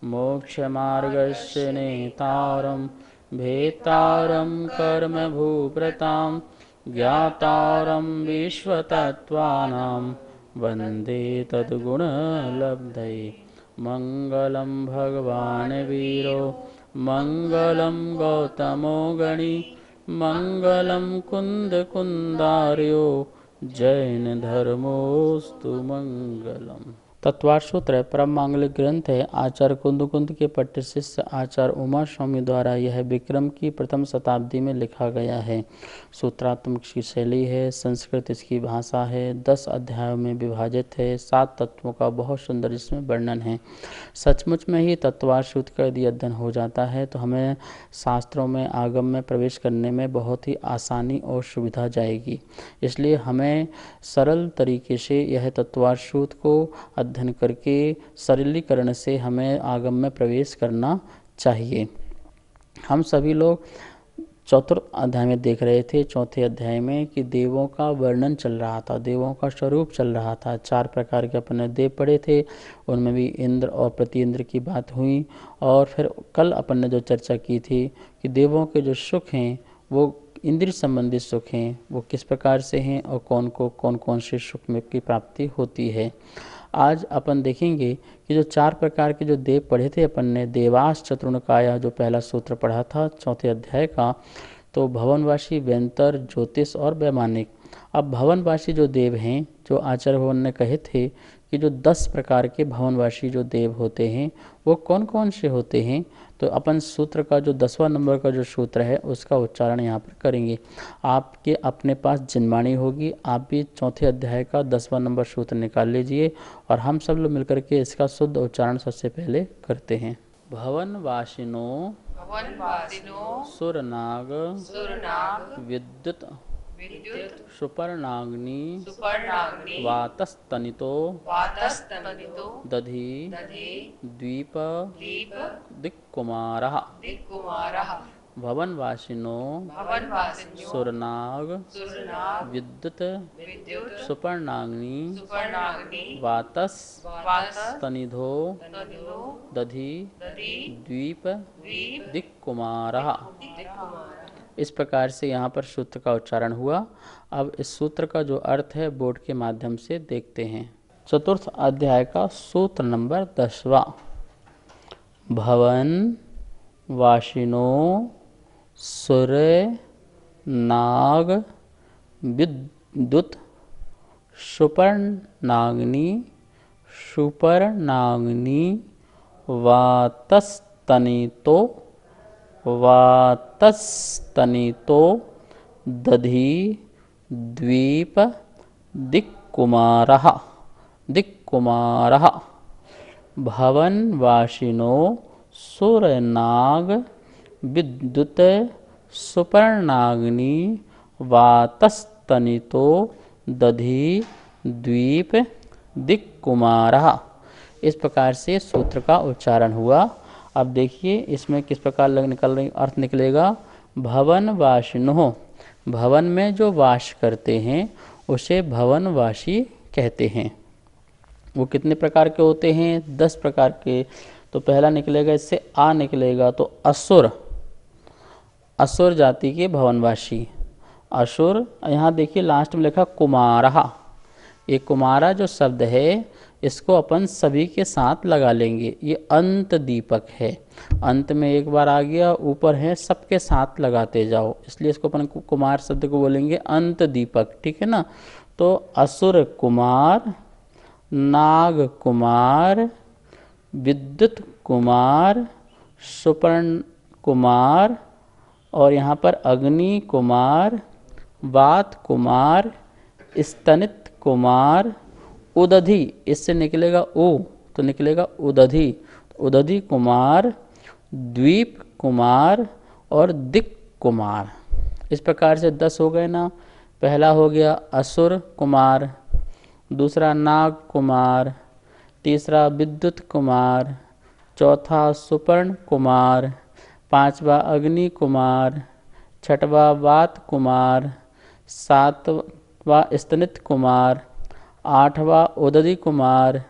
मोक्षमार्गस्य नेतारं भेतारं कर्मभूप्रतां ज्ञातारं विश्वतत्त्वानां वन्दे तद्गुणलब्धये। मङ्गलं भगवान् वीरो मङ्गलं गौतमो गणी मङ्गलं कुन्दकुन्दार्यो जैन धर्मोस्तु मंगलम। तत्वार सूत्र परम मांगलिक ग्रंथ है। आचार्य कुंद के पट्ट शिष्य आचार्य उमा स्वामी द्वारा यह विक्रम की प्रथम शताब्दी में लिखा गया है। सूत्रात्मक की शैली है, संस्कृत इसकी भाषा है, 10 अध्यायों में विभाजित है, 7 तत्वों का बहुत सुंदर इसमें वर्णन है। सचमुच में ही तत्वार सूत्र का यदि अध्ययन हो जाता है तो हमें शास्त्रों में आगम में प्रवेश करने में बहुत ही आसानी और सुविधा जाएगी। इसलिए हमें सरल तरीके से यह तत्वार सूत्र को अध्ययन करके सरलीकरण से हमें आगम में प्रवेश करना चाहिए। हम सभी लोग चतुर्थ अध्याय में देख रहे थे, चौथे अध्याय में कि देवों का वर्णन चल रहा था, देवों का स्वरूप चल रहा था। 4 प्रकार के अपन ने देव पढ़े थे, उनमें भी इंद्र और प्रति इंद्र की बात हुई। और फिर कल अपन ने जो चर्चा की थी कि देवों के जो सुख हैं वो इंद्रिय संबंधित सुख हैं, वो किस प्रकार से हैं और कौन कौन से सुख में की प्राप्ति होती है। आज अपन देखेंगे कि जो 4 प्रकार के जो देव पढ़े थे अपन ने, देवास चतुर्णकाया जो पहला सूत्र पढ़ा था चौथे अध्याय का, तो भवनवासी, व्यंतर, ज्योतिष और वैमानिक। अब भवनवासी जो देव हैं, जो आचार्य भवन ने कहे थे कि जो 10 प्रकार के भवनवासी जो देव होते हैं वो कौन कौन से होते हैं, तो अपन सूत्र का जो 10वां नंबर का जो सूत्र है उसका उच्चारण यहाँ पर करेंगे। आपके अपने पास जिनवाणी होगी, आप भी चौथे अध्याय का 10वां नंबर सूत्र निकाल लीजिए और हम सब लोग मिलकर के इसका शुद्ध उच्चारण सबसे पहले करते हैं। भवनवासिनो सुरनाग विद्युत सुपर्णाग्नि वातस्तनितो दधि द्वीप दिक्कुमारः। भवनवासिनो सुरनाग विद्युत सुपर्णाग्नि वातस्तनिधो दधि द्वीप दिक्कुमारः। इस प्रकार से यहाँ पर सूत्र का उच्चारण हुआ। अब इस सूत्र का जो अर्थ है बोर्ड के माध्यम से देखते हैं। चतुर्थ अध्याय का सूत्र नंबर 10वां। भवन वासिनो सुर नाग विद्युत सुपर्णाग्नि वातस्तनितो दधि द्वीप दिक्कुमारः। भवनवासिनो सुरनाग विद्युत सुपर्णाग्नि वातस्तनितो दधि द्वीप दिक्कुमारः। इस प्रकार से सूत्र का उच्चारण हुआ। अब देखिए इसमें किस प्रकार अर्थ निकलेगा। भवनवासिनो, भवन में जो वास करते हैं उसे भवनवासी कहते हैं। वो कितने प्रकार के होते हैं? 10 प्रकार के। तो पहला निकलेगा, इससे आ निकलेगा तो असुर, असुर जाति के भवनवासी। असुर, यहाँ देखिए लास्ट में लिखा कुमारहा। ये कुमारा जो शब्द है इसको अपन सभी के साथ लगा लेंगे। ये अंत दीपक है, अंत में एक बार आ गया, ऊपर है, सबके साथ लगाते जाओ, इसलिए इसको अपन कुमार शब्द को बोलेंगे अंत दीपक। ठीक है ना। तो असुर कुमार, नाग कुमार, विद्युत कुमार, सुपर्ण कुमार, और यहाँ पर अग्नि कुमार, वात कुमार, स्तनित कुमार, उदधि, इससे निकलेगा ओ तो निकलेगा उदधि, उदधि कुमार, द्वीप कुमार और दिक् कुमार। इस प्रकार से 10 हो गए ना। पहला हो गया असुर कुमार, दूसरा नाग कुमार, तीसरा विद्युत कुमार, चौथा सुपर्ण कुमार, पांचवा अग्नि कुमार, छठवा वात कुमार, सातवां स्तनित कुमार, आठवां उदधि कुमार,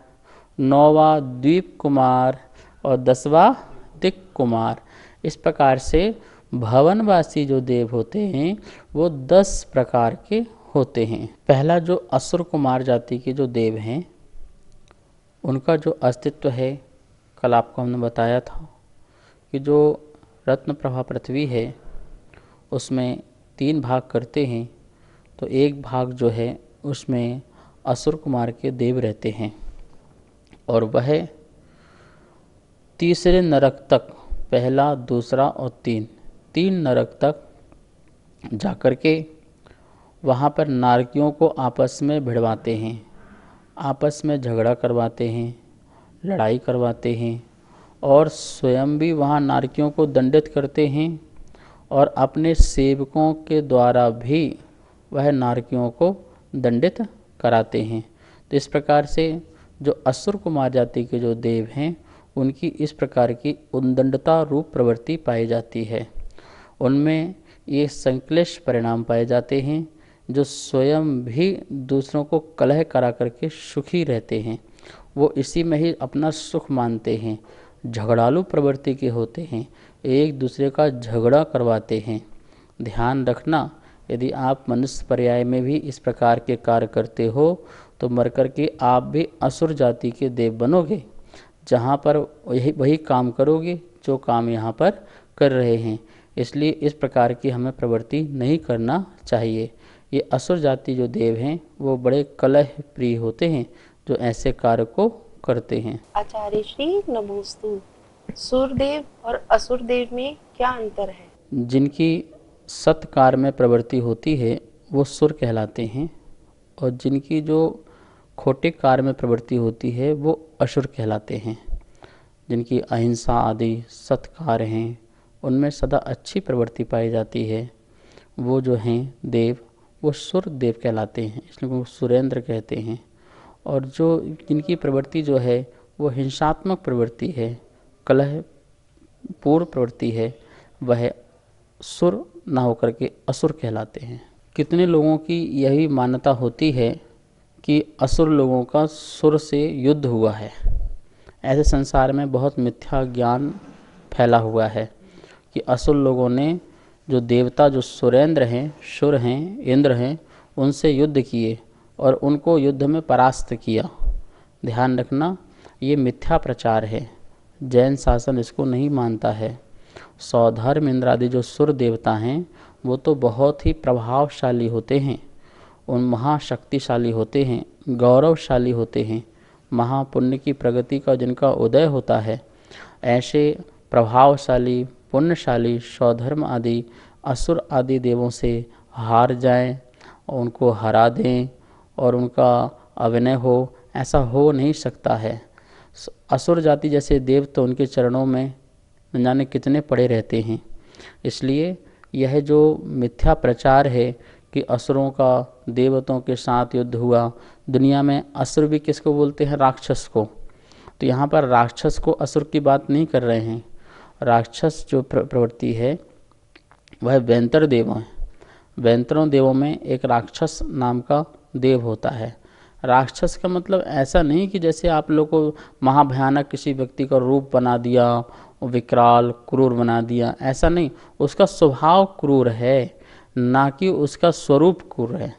नौवां द्वीप कुमार और 10वां दिक् कुमार। इस प्रकार से भवनवासी जो देव होते हैं वो 10 प्रकार के होते हैं। पहला जो असुर कुमार जाति के जो देव हैं उनका जो अस्तित्व है, कल आपको हमने बताया था कि जो रत्न प्रभा पृथ्वी है उसमें 3 भाग करते हैं, तो एक भाग जो है उसमें असुर कुमार के देव रहते हैं और वह तीसरे नरक तक, पहला, दूसरा और 3 नरक तक जाकर के वहाँ पर नारकियों को आपस में भिड़वाते हैं, आपस में झगड़ा करवाते हैं, लड़ाई करवाते हैं और स्वयं भी वहाँ नारकियों को दंडित करते हैं और अपने सेवकों के द्वारा भी वह नारकियों को दंडित कराते हैं। तो इस प्रकार से जो असुर कुमार जाति के जो देव हैं उनकी इस प्रकार की उद्दंडता रूप प्रवृत्ति पाई जाती है। उनमें ये संक्लिष्ट परिणाम पाए जाते हैं, जो स्वयं भी दूसरों को कलह करा करके सुखी रहते हैं, वो इसी में ही अपना सुख मानते हैं, झगड़ालू प्रवृत्ति के होते हैं, एक दूसरे का झगड़ा करवाते हैं। ध्यान रखना, यदि आप मनुष्य पर्याय में भी इस प्रकार के कार्य करते हो तो मर कर के आप भी असुर जाति के देव बनोगे, जहाँ पर वही काम करोगे जो काम यहाँ पर कर रहे हैं। इसलिए इस प्रकार की हमें प्रवृत्ति नहीं करना चाहिए। ये असुर जाति जो देव हैं वो बड़े कलह प्रिय होते हैं जो ऐसे कार्य को करते हैं। आचार्य श्री नमोस्तु, सूरदेव और असुरदेव में क्या अंतर है? जिनकी सत्कार में प्रवृत्ति होती है वो सुर कहलाते हैं और जिनकी जो खोटे कार्य में प्रवृत्ति होती है वो असुर कहलाते हैं। जिनकी अहिंसा आदि सत्कार हैं, उनमें सदा अच्छी प्रवृत्ति पाई जाती है, वो जो हैं देव वो सुर देव कहलाते हैं, इसलिए वो सुरेंद्र कहते हैं। और जो जिनकी प्रवृत्ति जो है वो हिंसात्मक प्रवृत्ति है, कलह पूर्ण प्रवृत्ति है, वह सुर ना होकर के असुर कहलाते हैं। कितने लोगों की यही मान्यता होती है कि असुर लोगों का सुर से युद्ध हुआ है। ऐसे संसार में बहुत मिथ्या ज्ञान फैला हुआ है कि असुर लोगों ने जो देवता जो सुरेंद्र हैं, सुर हैं, इंद्र हैं, उनसे युद्ध किए और उनको युद्ध में परास्त किया। ध्यान रखना, ये मिथ्या प्रचार है, जैन शासन इसको नहीं मानता है। सौधर्म इंद्र आदि जो सुर देवता हैं वो तो बहुत ही प्रभावशाली होते हैं, उन महाशक्तिशाली होते हैं, गौरवशाली होते हैं, महापुण्य की प्रगति का जिनका उदय होता है। ऐसे प्रभावशाली पुण्यशाली सौधर्म आदि असुर आदि देवों से हार जाएं और उनको हरा दें और उनका अभिनय हो, ऐसा हो नहीं सकता है। असुर जाति जैसे देव तो उनके चरणों में न जाने कितने पड़े रहते हैं। इसलिए यह जो मिथ्या प्रचार है कि असुरों का देवताओं के साथ युद्ध हुआ, दुनिया में असुर भी किसको बोलते हैं? राक्षस को। तो यहाँ पर राक्षस को असुर की बात नहीं कर रहे हैं। राक्षस जो प्रवृत्ति है वह वैंतर देव है। वैंतरों देवों में एक राक्षस नाम का देव होता है। राक्षस का मतलब ऐसा नहीं कि जैसे आप लोग को महाभयानक किसी व्यक्ति का रूप बना दिया, विकराल क्रूर बना दिया, ऐसा नहीं। उसका स्वभाव क्रूर है, ना कि उसका स्वरूप क्रूर है।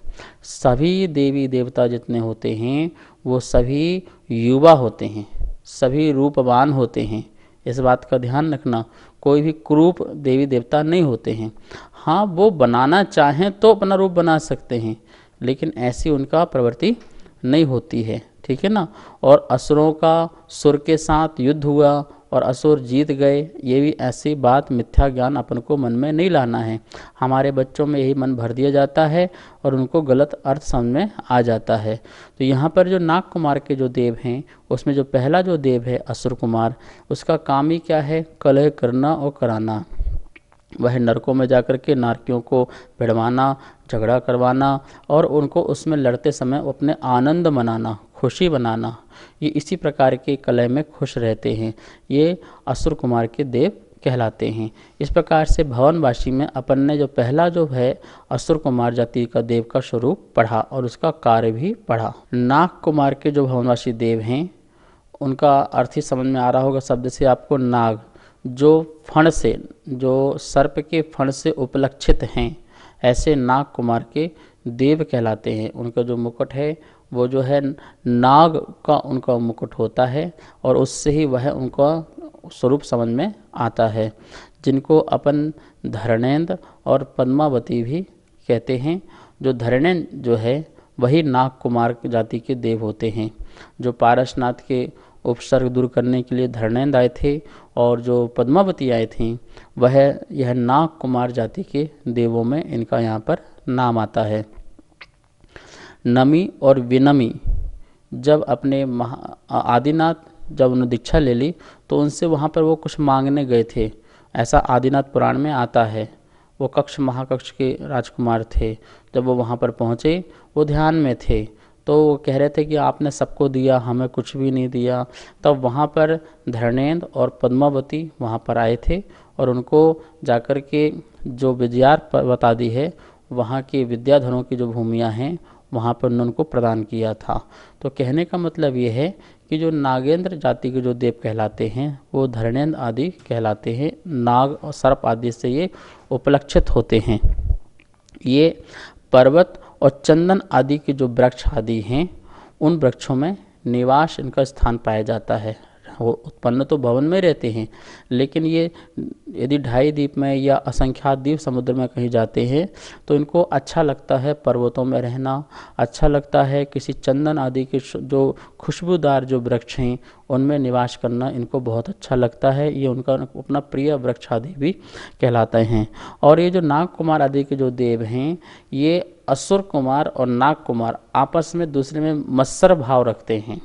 सभी देवी देवता जितने होते हैं वो सभी युवा होते हैं, सभी रूपवान होते हैं। इस बात का ध्यान रखना, कोई भी क्रूप देवी देवता नहीं होते हैं। हाँ, वो बनाना चाहें तो अपना रूप बना सकते हैं, लेकिन ऐसी उनका प्रवृत्ति नहीं होती है, ठीक है ना। और असुरों का सुर के साथ युद्ध हुआ और असुर जीत गए, ये भी ऐसी बात मिथ्या ज्ञान अपन को मन में नहीं लाना है। हमारे बच्चों में यही मन भर दिया जाता है और उनको गलत अर्थ समझ में आ जाता है। तो यहाँ पर जो नाग कुमार के जो देव हैं उसमें जो पहला जो देव है असुर कुमार, उसका काम ही क्या है? कलह करना और कराना। वह नरकों में जाकर के नारकियों को भिड़वाना, झगड़ा करवाना और उनको उसमें लड़ते समय अपने आनंद मनाना, खुशी बनाना, ये इसी प्रकार के कलह में खुश रहते हैं। ये असुर कुमार के देव कहलाते हैं। इस प्रकार से भवनवासी में अपन ने जो पहला जो है असुर कुमार जाति का देव का स्वरूप पढ़ा और उसका कार्य भी पढ़ा। नाग कुमार के जो भवनवासी देव हैं उनका अर्थ ही समझ में आ रहा होगा शब्द से आपको। नाग जो फण से, जो सर्प के फण से उपलक्षित हैं, ऐसे नाग कुमार के देव कहलाते हैं। उनका जो मुकुट है वो जो है नाग का उनका मुकुट होता है और उससे ही वह उनका स्वरूप समझ में आता है, जिनको अपन धरणेन्द्र और पद्मावती भी कहते हैं। जो धरणेन्द्र जो है वही नाग कुमार जाति के देव होते हैं, जो पारसनाथ के उपसर्ग दूर करने के लिए धरणेन्द्र आए थे, और जो पद्मावती आए थी वह यह नाग कुमार जाति के देवों में इनका यहाँ पर नाम आता है। नमी और विनमी जब अपने आदिनाथ जब उन्होंने दीक्षा ले ली तो उनसे वहाँ पर वो कुछ मांगने गए थे, ऐसा आदिनाथ पुराण में आता है। वो कक्ष महाकक्ष के राजकुमार थे। जब वो वहाँ पर पहुँचे, वो ध्यान में थे, तो वो कह रहे थे कि आपने सबको दिया, हमें कुछ भी नहीं दिया। तब वहाँ पर धरणेन्द्र और पद्मावती वहाँ पर आए थे और उनको जाकर के जो विजयार बता दी है, वहाँ के विद्याधरों की जो भूमियाँ हैं वहाँ पर उन्होंने उनको प्रदान किया था। तो कहने का मतलब ये है कि जो नागेंद्र जाति के जो देव कहलाते हैं वो धरणेन्द्र आदि कहलाते हैं। नाग और सर्प आदि से ये उपलक्षित होते हैं। ये पर्वत और चंदन आदि के जो वृक्ष आदि हैं उन वृक्षों में निवास इनका स्थान पाया जाता है। वो उत्पन्न तो भवन में रहते हैं, लेकिन ये यदि 2.5 द्वीप में या असंख्यात द्वीप समुद्र में कहीं जाते हैं तो इनको अच्छा लगता है पर्वतों में रहना, अच्छा लगता है किसी चंदन आदि के जो खुशबूदार जो वृक्ष हैं उनमें निवास करना इनको बहुत अच्छा लगता है। ये उनका अपना प्रिय वृक्ष आदि भी कहलाते हैं। और ये जो नाग कुमार आदि के जो देव हैं, ये असुर कुमार और नाग कुमार आपस में दूसरे में मत्सर भाव रखते हैं,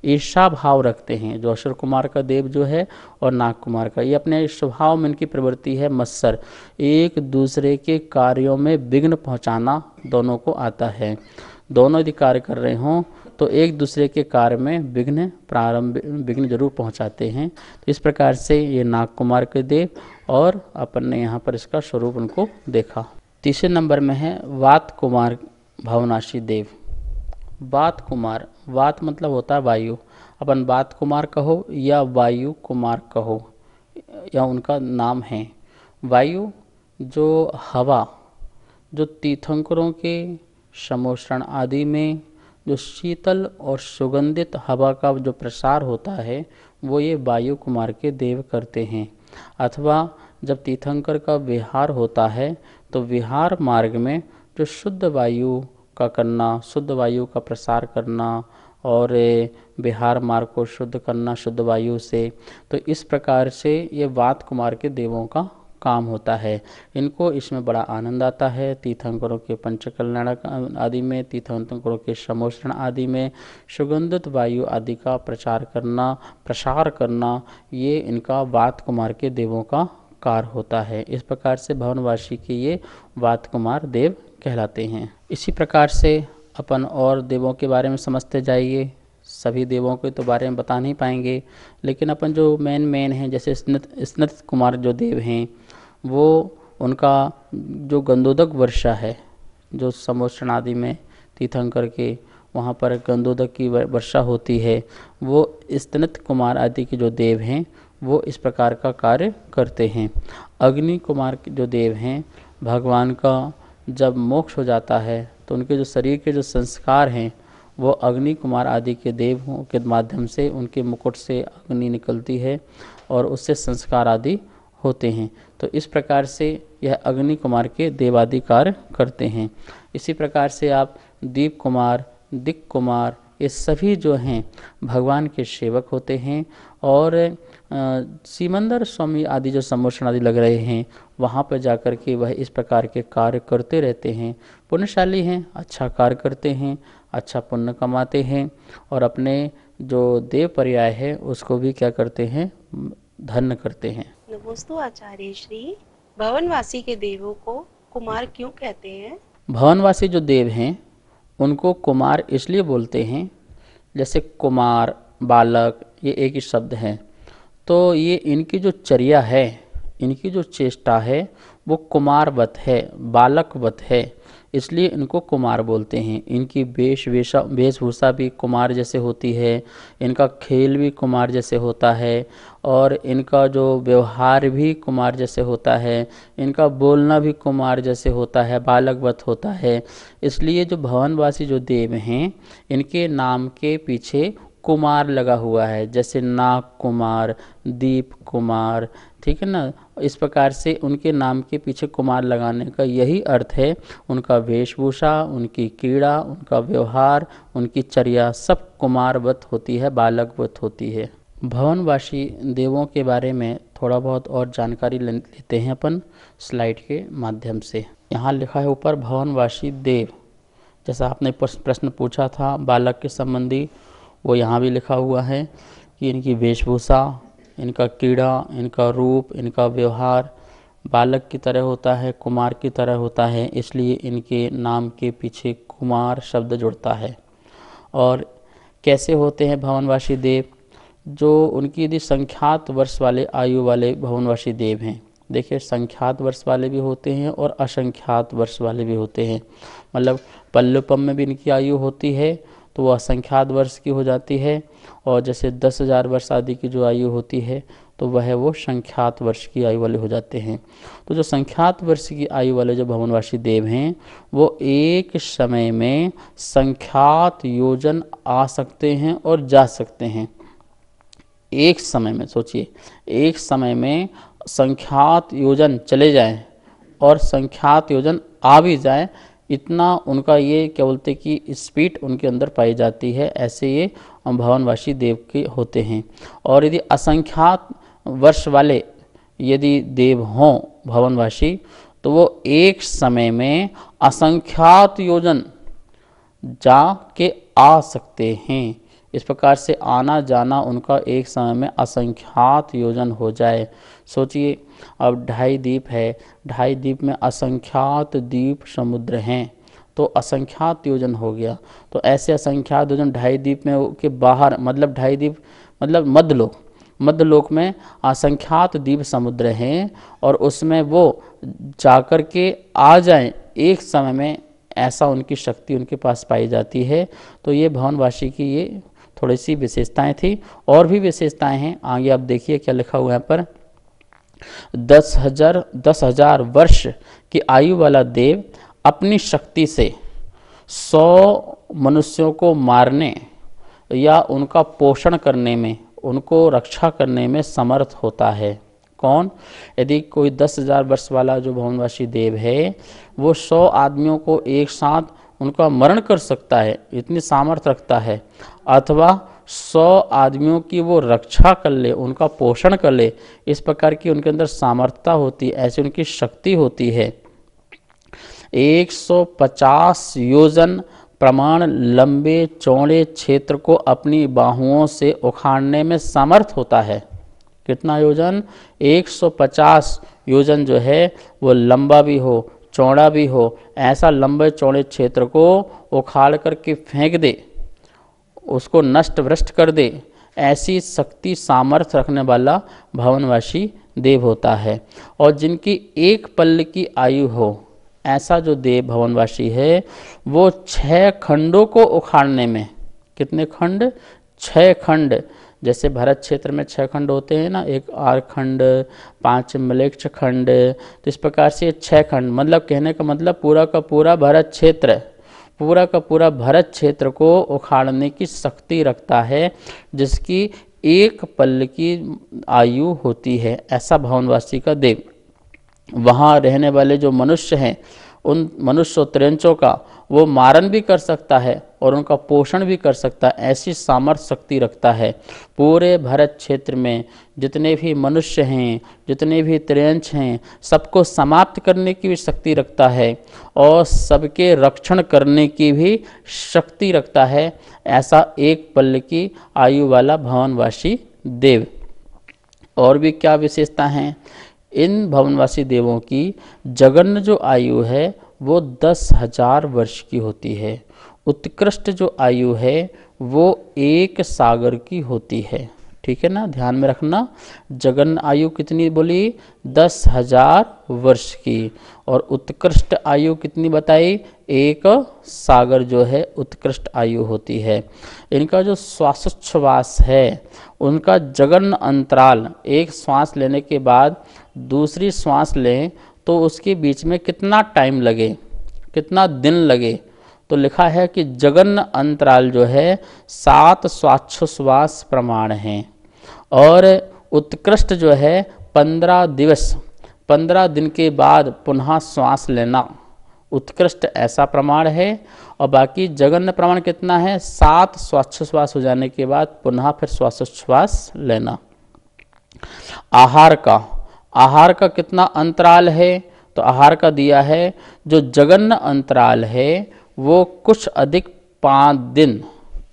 ईर्षा भाव रखते हैं। जो असुर कुमार का देव जो है और नाग कुमार का, ये अपने स्वभाव में इनकी प्रवृत्ति है मत्सर, एक दूसरे के कार्यों में विघ्न पहुंचाना दोनों को आता है। दोनों यदि कार्य कर रहे हों तो एक दूसरे के कार्य में विघ्न जरूर पहुंचाते हैं। तो इस प्रकार से ये नाग कुमार के देव, और अपन ने यहाँ पर इसका स्वरूप उनको देखा। तीसरे नंबर में है वात कुमार भवनाशी देव। वात कुमार, वात मतलब होता है वायु, अपन वात कुमार कहो या वायु कुमार कहो, या उनका नाम है। वायु जो हवा, जो तीर्थंकरों के समोषण आदि में जो शीतल और सुगंधित हवा का जो प्रसार होता है वो ये वायु कुमार के देव करते हैं। अथवा जब तीर्थंकर का विहार होता है तो विहार मार्ग में जो शुद्ध वायु का करना, शुद्ध वायु का प्रसार करना और विहार मार्ग को शुद्ध करना शुद्ध वायु से, तो इस प्रकार से ये वात कुमार के देवों का काम होता है। इनको इसमें बड़ा आनंद आता है। तीर्थंकरों के पंचकल्याणक आदि में, तीर्थंकरों के समोषण आदि में सुगंधित वायु आदि का प्रचार करना, प्रसार करना, ये इनका वात कुमार के देवों का कार्य होता है। इस प्रकार से भवनवासी के ये वात कुमार देव कहलाते हैं। इसी प्रकार से अपन और देवों के बारे में समझते जाइए। सभी देवों के तो बारे में बता नहीं पाएंगे, लेकिन अपन जो मेन हैं, जैसे स्नित कुमार जो देव हैं, वो उनका जो गंधोदक वर्षा है, जो समोषण आदि में तीर्थंकर के वहाँ पर गंधोदक की वर्षा होती है, वो स्नित कुमार आदि के जो देव हैं वो इस प्रकार का कार्य करते हैं। अग्नि कुमार के जो देव हैं, भगवान का जब मोक्ष हो जाता है तो उनके जो शरीर के जो संस्कार हैं वो अग्नि कुमार आदि के देवों के माध्यम से, उनके मुकुट से अग्नि निकलती है और उससे संस्कार आदि होते हैं। तो इस प्रकार से यह अग्नि कुमार के देवादि कार्य करते हैं। इसी प्रकार से आप दीप कुमार, दिक कुमार, ये सभी जो हैं भगवान के सेवक होते हैं। और सिमंदर स्वामी आदि जो समोषण आदि लग रहे हैं वहाँ पर जाकर के वह इस प्रकार के कार्य करते रहते हैं। पुण्यशाली हैं, अच्छा कार्य करते हैं, अच्छा पुण्य कमाते हैं और अपने जो देव पर्याय है उसको भी क्या करते हैं, धन्य करते हैं। नमोस्तु आचार्य श्री। भवनवासी के देवों को कुमार क्यों कहते हैं? भवनवासी जो देव हैं उनको कुमार इसलिए बोलते हैं, जैसे कुमार, बालक, ये एक ही शब्द है, तो ये इनकी जो चर्या है, इनकी जो चेष्टा है वो कुमारवत है, बालकवत है। इसलिए इनको कुमार बोलते हैं। इनकी वेशभूषा भी कुमार जैसे होती है, इनका खेल भी कुमार जैसे होता है, और इनका जो व्यवहार भी कुमार जैसे होता है, इनका बोलना भी कुमार जैसे होता है, बालकवत होता है। इसलिए जो भवनवासी जो देव हैं, इनके नाम के पीछे कुमार लगा हुआ है, जैसे नाग कुमार, दीप कुमार, ठीक है ना। इस प्रकार से उनके नाम के पीछे कुमार लगाने का यही अर्थ है। उनका वेशभूषा, उनकी क्रीड़ा, उनका व्यवहार, उनकी चर्या सब कुमारवत होती है, बालकवत होती है। भवनवासी देवों के बारे में थोड़ा बहुत और जानकारी लेते हैं अपन स्लाइड के माध्यम से। यहाँ लिखा है ऊपर भवनवासी देव, जैसा आपने प्रश्न पूछा था बालक के संबंधी, वो यहाँ भी लिखा हुआ है कि इनकी वेशभूषा, इनका क्रीड़ा, इनका रूप, इनका व्यवहार बालक की तरह होता है, कुमार की तरह होता है, इसलिए इनके नाम के पीछे कुमार शब्द जुड़ता है। और कैसे होते हैं भवनवासी देव? जो उनकी यदि संख्यात वर्ष वाले आयु वाले भवनवासी देव हैं, देखिए संख्यात वर्ष वाले भी होते हैं और असंख्यात वर्ष वाले भी होते हैं। मतलब पल्लुपम में भी इनकी आयु होती है तो वह असंख्यात वर्ष की हो जाती है, और जैसे 10,000 वर्ष आदि की जो आयु होती है तो वह वो संख्यात वर्ष की आयु वाले हो जाते हैं। तो जो संख्यात वर्ष की आयु वाले जो भवनवासी देव हैं वो एक समय में संख्यात योजन आ सकते हैं और जा सकते हैं। एक समय में सोचिए, एक समय में संख्यात योजन चले जाएं और संख्यात योजन आ भी जाएं, इतना उनका ये क्या बोलते कि स्पीड उनके अंदर पाई जाती है। ऐसे ये भवनवासी देव के होते हैं। और यदि असंख्यात वर्ष वाले यदि देव हों भवनवासी, तो वो एक समय में असंख्यात योजन जा के आ सकते हैं। इस प्रकार से आना जाना उनका एक समय में असंख्यात योजन हो जाए। सोचिए, अब 2.5 द्वीप है, 2.5 द्वीप में असंख्यात द्वीप समुद्र हैं, तो असंख्यात योजन हो गया। तो ऐसे असंख्यात योजन 2.5 द्वीप में के बाहर, मतलब 2.5 द्वीप मतलब मध्यलोक में असंख्यात द्वीप समुद्र हैं, और उसमें वो जाकर के आ जाएं एक समय में, ऐसा उनकी शक्ति उनके पास पाई जाती है। तो ये भवनवासी की ये थोड़ी सी विशेषताएं थी। और भी विशेषताएं हैं, आगे आप देखिए क्या लिखा हुआ है पर 10,000 वर्ष की आयु वाला देव अपनी शक्ति से 100 मनुष्यों को मारने या उनका पोषण करने में, उनको रक्षा करने में समर्थ होता है। कौन? यदि कोई 10,000 वर्ष वाला जो भवनवासी देव है वो 100 आदमियों को एक साथ उनका मरण कर सकता है, इतनी सामर्थ्य रखता है, अथवा 100 आदमियों की वो रक्षा कर ले, उनका पोषण कर ले, इस प्रकार की उनके अंदर सामर्थ्यता होती है, ऐसी उनकी शक्ति होती है। 150 योजन प्रमाण लंबे चौड़े क्षेत्र को अपनी बाहुओं से उखाड़ने में समर्थ होता है। कितना योजन? 150 योजन जो है वो लंबा भी हो, चौड़ा भी हो, ऐसा लंबे चौड़े क्षेत्र को उखाड़ करके फेंक दे, उसको नष्ट भ्रष्ट कर दे, ऐसी शक्ति सामर्थ्य रखने वाला भवनवासी देव होता है। और जिनकी एक पल्ल की आयु हो, ऐसा जो देव भवनवासी है वो 6 खंडों को उखाड़ने में, कितने खंड? 6 खंड। जैसे भरत क्षेत्र में 6 खंड होते हैं ना, एक आर खंड, 5 मलेक्ष खंड, तो इस प्रकार से 6 खंड, मतलब कहने का मतलब पूरा का पूरा भरत क्षेत्र, पूरा का पूरा भरत क्षेत्र को उखाड़ने की शक्ति रखता है, जिसकी एक पल्ल की आयु होती है, ऐसा भवनवासी का देव। वहाँ रहने वाले जो मनुष्य हैं, उन मनुष्य त्रियंचों का वो मारण भी कर सकता है और उनका पोषण भी कर सकता है, ऐसी सामर्थ्य शक्ति रखता है। पूरे भरत क्षेत्र में जितने भी मनुष्य हैं, जितने भी त्रियंच हैं, सबको समाप्त करने की भी शक्ति रखता है और सबके रक्षण करने की भी शक्ति रखता है, ऐसा एक पल्ल की आयु वाला भवनवासी देव। और भी क्या विशेषता हैं इन भवनवासी देवों की? जघन्य जो आयु है वो 10,000 वर्ष की होती है। उत्कृष्ट जो आयु है वो 1 सागर की होती है। ठीक है ना, ध्यान में रखना। जगन आयु कितनी बोली? 10,000 वर्ष की। और उत्कृष्ट आयु कितनी बताई? एक सागर जो है उत्कृष्ट आयु होती है। इनका जो श्वासोच्छ्वास है, उनका जगन अंतराल, एक श्वास लेने के बाद दूसरी श्वास लें तो उसके बीच में कितना टाइम लगे, कितना दिन लगे? तो लिखा है कि जगन अंतराल जो है 7 श्वासोच्छ्वास प्रमाण हैं। और उत्कृष्ट जो है 15 दिवस, 15 दिन के बाद पुनः श्वास लेना, उत्कृष्ट ऐसा प्रमाण है। और बाकी जगन प्रमाण कितना है? 7 श्वासोच्छ्वास हो जाने के बाद पुनः फिर श्वासोच्छ्वास लेना। आहार का कितना अंतराल है? तो आहार का दिया है जो जगन अंतराल है वो कुछ अधिक 5 दिन,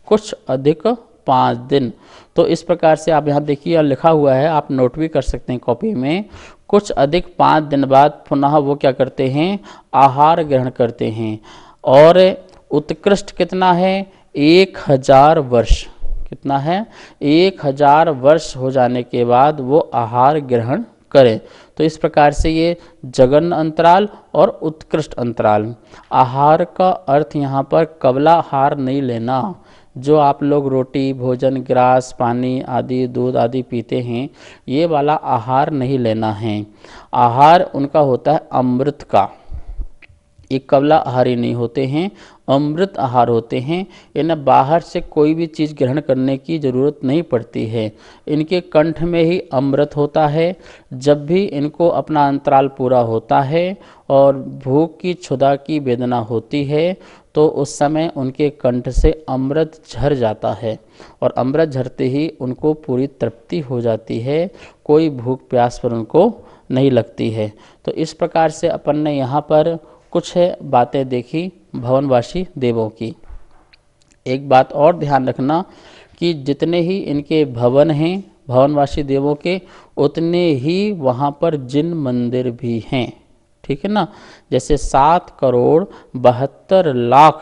कुछ अधिक 5 दिन। तो इस प्रकार से आप यहाँ देखिए लिखा हुआ है, आप नोट भी कर सकते हैं कॉपी में। कुछ अधिक 5 दिन बाद पुनः वो क्या करते हैं? आहार ग्रहण करते हैं। और उत्कृष्ट कितना है? 1000 वर्ष। कितना है? 1000 वर्ष हो जाने के बाद वो आहार ग्रहण करें। तो इस प्रकार से ये जगन अंतराल और उत्कृष्ट अंतराल। आहार का अर्थ यहाँ पर कबला आहार नहीं लेना। जो आप लोग रोटी, भोजन, ग्रास, पानी आदि, दूध आदि पीते हैं, ये वाला आहार नहीं लेना है। आहार उनका होता है अमृत का। ये कबला आहारी नहीं होते हैं, अमृत आहार होते हैं। इन्हें बाहर से कोई भी चीज़ ग्रहण करने की ज़रूरत नहीं पड़ती है। इनके कंठ में ही अमृत होता है। जब भी इनको अपना अंतराल पूरा होता है और भूख की, क्षुधा की वेदना होती है, तो उस समय उनके कंठ से अमृत झर जाता है। और अमृत झरते ही उनको पूरी तृप्ति हो जाती है, कोई भूख प्यास पर उनको नहीं लगती है। तो इस प्रकार से अपन ने यहाँ पर कुछ बातें देखी भवनवासी देवों की। एक बात और ध्यान रखना कि जितने ही इनके भवन हैं भवनवासी देवों के, उतने ही वहाँ पर जिन मंदिर भी हैं। ठीक है ना, जैसे 7,72,00,000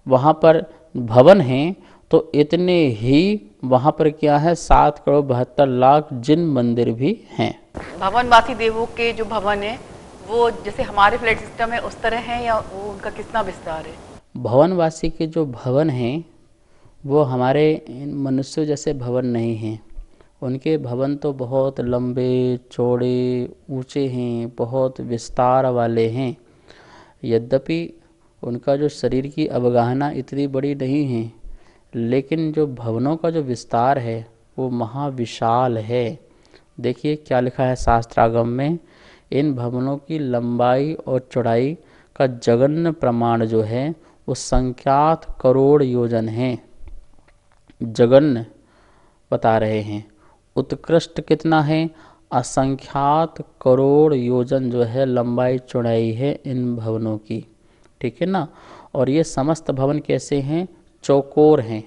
वहाँ पर भवन हैं, तो इतने ही वहाँ पर क्या है? 7,72,00,000 जिन मंदिर भी हैं। भवनवासी देवों के जो भवन है वो जैसे हमारे फ्लैट सिस्टम है उस तरह है, या वो उनका कितना विस्तार है? भवनवासी के जो भवन हैं वो हमारे मनुष्य जैसे भवन नहीं हैं। उनके भवन तो बहुत लंबे चौड़े ऊंचे हैं, बहुत विस्तार वाले हैं। यद्यपि उनका जो शरीर की अवगाहना इतनी बड़ी नहीं है, लेकिन जो भवनों का जो विस्तार है वो महाविशाल है। देखिए क्या लिखा है शास्त्रागम में, इन भवनों की लंबाई और चौड़ाई का जगन प्रमाण जो है वो संख्यात करोड़ योजन है। जगन बता रहे हैं। उत्कृष्ट कितना है? असंख्यात करोड़ योजन जो है लंबाई चौड़ाई है इन भवनों की। ठीक है ना। और ये समस्त भवन कैसे हैं? चौकोर हैं।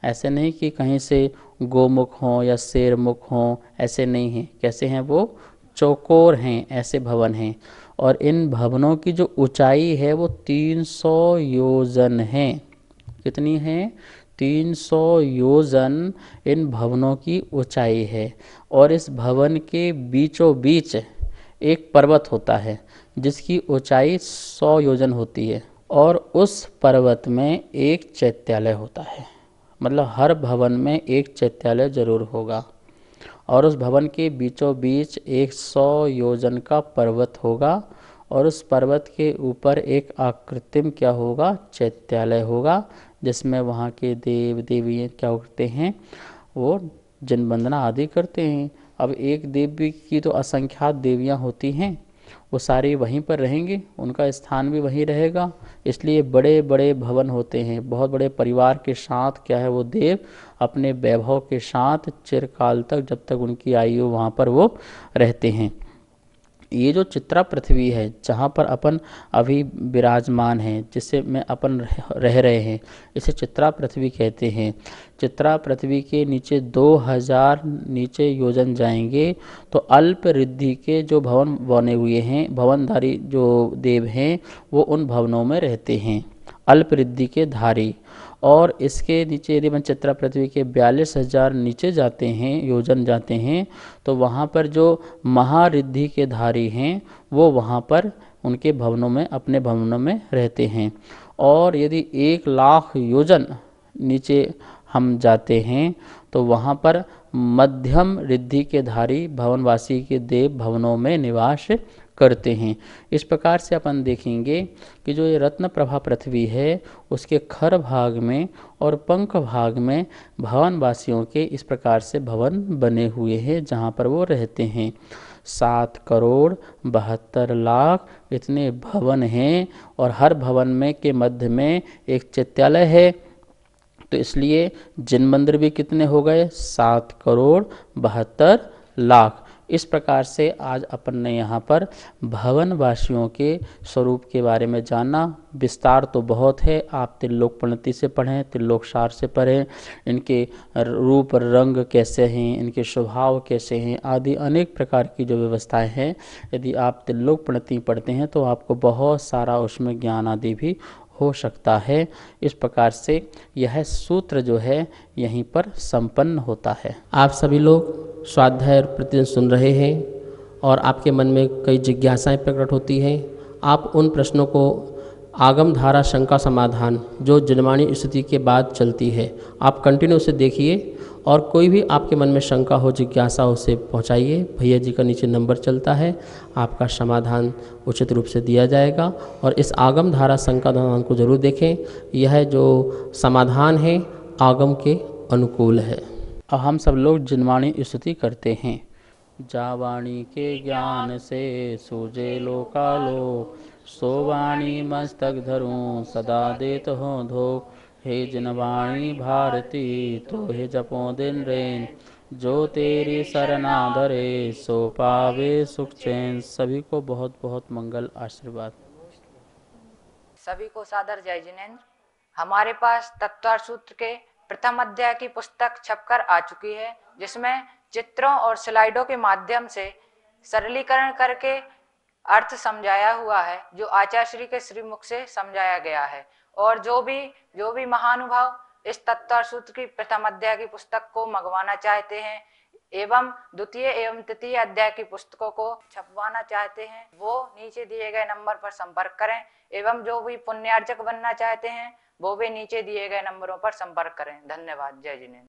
ऐसे नहीं कि कहीं से गोमुख हों या शेरमुख हों, ऐसे नहीं हैं। कैसे हैं वो? चौकोर हैं, ऐसे भवन हैं। और इन भवनों की जो ऊंचाई है वो 300 योजन है। कितनी है? 300 योजन इन भवनों की ऊंचाई है। और इस भवन के बीचों बीच एक पर्वत होता है जिसकी ऊंचाई 100 योजन होती है। और उस पर्वत में एक चैत्यालय होता है। मतलब हर भवन में एक चैत्यालय जरूर होगा। और उस भवन के बीचों बीच 100 योजन का पर्वत होगा। और उस पर्वत के ऊपर एक आकृतिम क्या होगा? चैत्यालय होगा, जिसमें वहाँ के देव देवी क्या करते हैं? वो जन वंदना आदि करते हैं। अब एक देवी की तो असंख्यात देवियाँ होती हैं, वो सारी वहीं पर रहेंगी, उनका स्थान भी वहीं रहेगा। इसलिए बड़े बड़े भवन होते हैं। बहुत बड़े परिवार के साथ क्या है वो देव अपने वैभव के साथ चिरकाल तक, जब तक उनकी आयु वहाँ पर वो रहते हैं। ये जो चित्रा पृथ्वी है जहाँ पर अपन अभी विराजमान हैं, जिससे में अपन रह रहे हैं, इसे चित्रा पृथ्वी कहते हैं। चित्रा पृथ्वी के नीचे 2000 नीचे योजन जाएंगे तो अल्प रिद्धि के जो भवन बने हुए हैं, भवनधारी जो देव हैं, वो उन भवनों में रहते हैं। अल्प रिद्धि के धारी। और इसके नीचे यदि मनचित्रा पृथ्वी के 42,000 नीचे जाते हैं, योजन जाते हैं, तो वहाँ पर जो महारिद्धि के धारी हैं वो वहाँ पर उनके भवनों में, अपने भवनों में रहते हैं। और यदि 1,00,000 योजन नीचे हम जाते हैं तो वहाँ पर मध्यम रिद्धि के धारी भवनवासी के देव भवनों में निवास करते हैं। इस प्रकार से अपन देखेंगे कि जो ये रत्न प्रभा पृथ्वी है उसके खर भाग में और पंख भाग में भवनवासियों के इस प्रकार से भवन बने हुए हैं जहाँ पर वो रहते हैं। 7,72,00,000 इतने भवन हैं और हर भवन में के मध्य में एक चैत्यालय है। तो इसलिए जिन मंदिर भी कितने हो गए, 7,72,00,000। इस प्रकार से आज अपन ने यहाँ पर भवनवासियों के स्वरूप के बारे में जाना। विस्तार तो बहुत है, आप त्रिलोक प्रणति से पढ़ें, त्रिलोक सार से पढ़ें, इनके रूप रंग कैसे हैं, इनके स्वभाव कैसे हैं आदि अनेक प्रकार की जो व्यवस्थाएं हैं, यदि आप त्रिलोक प्रणति पढ़ते हैं तो आपको बहुत सारा उसमें ज्ञान आदि भी हो सकता है। इस प्रकार से यह सूत्र जो है यहीं पर संपन्न होता है। आप सभी लोग स्वाध्याय प्रतिदिन सुन रहे हैं और आपके मन में कई जिज्ञासाएं प्रकट होती हैं। आप उन प्रश्नों को आगम धारा शंका समाधान जो जिनवाणी स्थिति के बाद चलती है, आप कंटिन्यू से देखिए और कोई भी आपके मन में शंका हो, जिज्ञासा हो, उसे पहुंचाइए। भैया जी का नीचे नंबर चलता है, आपका समाधान उचित रूप से दिया जाएगा। और इस आगम धारा शंका समाधान को जरूर देखें, यह जो समाधान है आगम के अनुकूल है। अब हम सब लोग जिनवाणी स्तुति करते हैं। जावाणी के ज्ञान से सूझे लोकालो, सोवाणी मस्तक धरूं सदा देत हो धो। हे जिनवाणी भारती तो हे जपो दिन रेन, जो तेरी सरना धरे सो पावे सुख चैन। सभी को बहुत बहुत मंगल आशीर्वाद। सभी को सादर जय जिनेन्द्र। हमारे पास तत्वार्थ सूत्र के प्रथम अध्याय की पुस्तक छपकर आ चुकी है, जिसमें चित्रों और स्लाइडों के माध्यम से सरलीकरण करके अर्थ समझाया हुआ है, जो आचार्य श्री के श्रीमुख से समझाया गया है। और जो भी महानुभाव इस तत्वार्थ सूत्र की प्रथम अध्याय की पुस्तक को मंगवाना चाहते हैं एवं द्वितीय एवं तृतीय अध्याय की पुस्तकों को छपवाना चाहते हैं, वो नीचे दिए गए नंबर पर संपर्क करें। एवं जो भी पुण्यार्जक बनना चाहते हैं वो भी नीचे दिए गए नंबरों पर संपर्क करें। धन्यवाद। जय जिनेन्द्र।